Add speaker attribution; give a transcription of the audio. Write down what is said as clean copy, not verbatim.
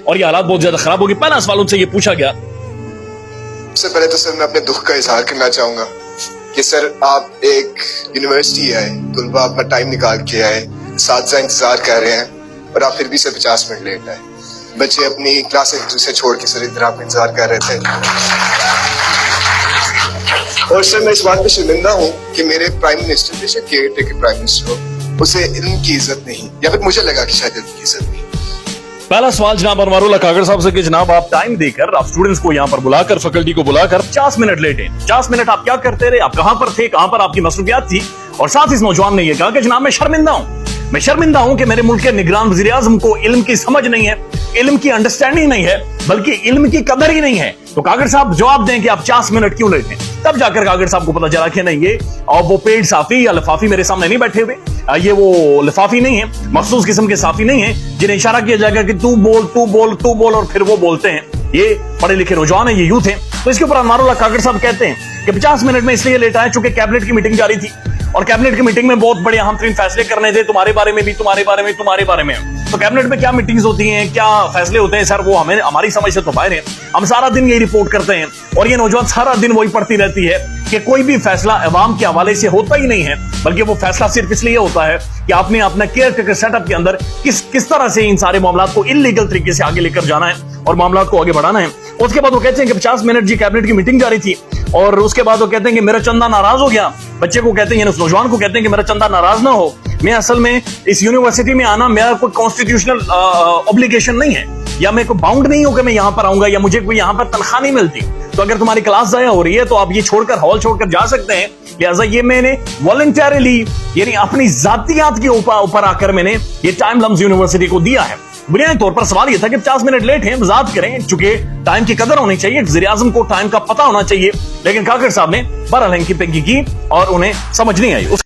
Speaker 1: और ये हालात बहुत ज्यादा खराब होगी। पहला सवाल उनसे ये पूछा गया,
Speaker 2: सबसे पहले तो सर मैं अपने दुख का इजहार करना चाहूंगा कि सर आप एक यूनिवर्सिटी आए, तुलबा अपना टाइम निकाल के आए, साथ इंतजार कर रहे हैं और आप फिर भी सर 50 मिनट लेट आए। बच्चे अपनी क्लास एक दूसरे छोड़ के सर इधर आपका इंतजार कर रहे थे। और सर मैं इस बात पे शर्मिंदा हूँ कि मेरे प्राइम मिनिस्टर, बेशक केयर टेकर प्राइम मिनिस्टर हो, उसे इल्म की इज्जत नहीं, या फिर मुझे लगा कि शायद इल्म की इज्जत नहीं।
Speaker 1: पहला सवाल जनाब अनवारुल्लाह काकड़ साहब से कि जनाब आप टाइम देकर, आप स्टूडेंट्स को यहाँ पर बुलाकर, फैकल्टी को बुलाकर 50 मिनट लेट हैं। 50 मिनट आप क्या करते रहे, आप कहां पर थे, कहां पर आपकी मसरूफियात थी? और साथ इस नौजवान ने यह कहा कि जनाब मैं शर्मिंदा हूं कि मेरे मुल्क के निगरान वज़ीर आज़म को इल्म की समझ नहीं है, इल्म की अंडरस्टैंडिंग नहीं है, बल्कि इल्म की कदर ही नहीं है। तो काकड़ साहब जवाब दें कि आप 50 मिनट क्यों लेट हैं? तब जाकर काकड़ साहब को पता चला कि नहीं, ये और वो पेड साफी या लिफाफी मेरे सामने नहीं बैठे हुए, ये वो लिफाफी नहीं है, मखसूस किस्म के साफी नहीं है जिन्हें इशारा किया जाएगा कि तू बोल तू बोल तू बोल और फिर वो बोलते हैं। ये पढ़े लिखे नौजवान है, ये यूथ है। तो इसके ऊपर अनवारुल्लाह काकड़ साहब कहते हैं कि 50 मिनट में इसलिए लेट आए चूंकि कैबिनेट की मीटिंग जारी थी और कैबिनेट की मीटिंग में बहुत बड़े अहम तरीन फैसले करने थे, तुम्हारे बारे में भी, तुम्हारे बारे में, तुम्हारे बारे में। तो कैबिनेट में क्या मीटिंग्स होती हैं, क्या फैसले होते हैं सर, वो हमें हमारी समझ से तो बाहर है। हम सारा दिन यही रिपोर्ट करते हैं और ये नौजवान सारा दिन वही पढ़ती रहती है कि कोई भी फैसला अवाम के हवाले से होता ही नहीं है, बल्कि वो फैसला सिर्फ इसलिए होता है कि आपने अपना केयर टेकर सेटअप के अंदर किस तरह से इन सारे मामलों को इलीगल तरीके से आगे लेकर जाना है और मामलों को आगे बढ़ाना है। उसके बाद वो कहते हैं कि 50 मिनट जी कैबिनेट की मीटिंग जारी थी और उसके बाद वो कहते हैं कि मेरा चंदा नाराज हो गया। बच्चे को कहते हैं, नौजवान को कहते हैं कि मेरा चंदा नाराज ना हो, मैं असल में इस यूनिवर्सिटी में आना मेरा कोई कॉन्स्टिट्यूशनल ऑब्लिगेशन नहीं है, या मैं कोई बाउंड नहीं हूं कि मैं यहाँ पर आऊंगा, या मुझे कोई यहाँ पर तनख्वाह नहीं मिलती। तो अगर तुम्हारी क्लास जाया हो रही है तो आप ये छोड़कर, हॉल छोड़कर जा सकते हैं। लिहाजा ये मैंने वॉलंटियरली, यानी अपनी जातियात के ऊपर आकर मैंने ये टाइम लम्स यूनिवर्सिटी को दिया है। बुनियादी तौर पर सवाल यह था कि 50 मिनट लेट हैं, वजाहत करें, चूंकि टाइम की कदर होनी चाहिए, वज़ीर आज़म को टाइम का पता होना चाहिए। लेकिन काकड़ साहब ने बहरहाल इनकी पेंगी की और उन्हें समझ नहीं आई।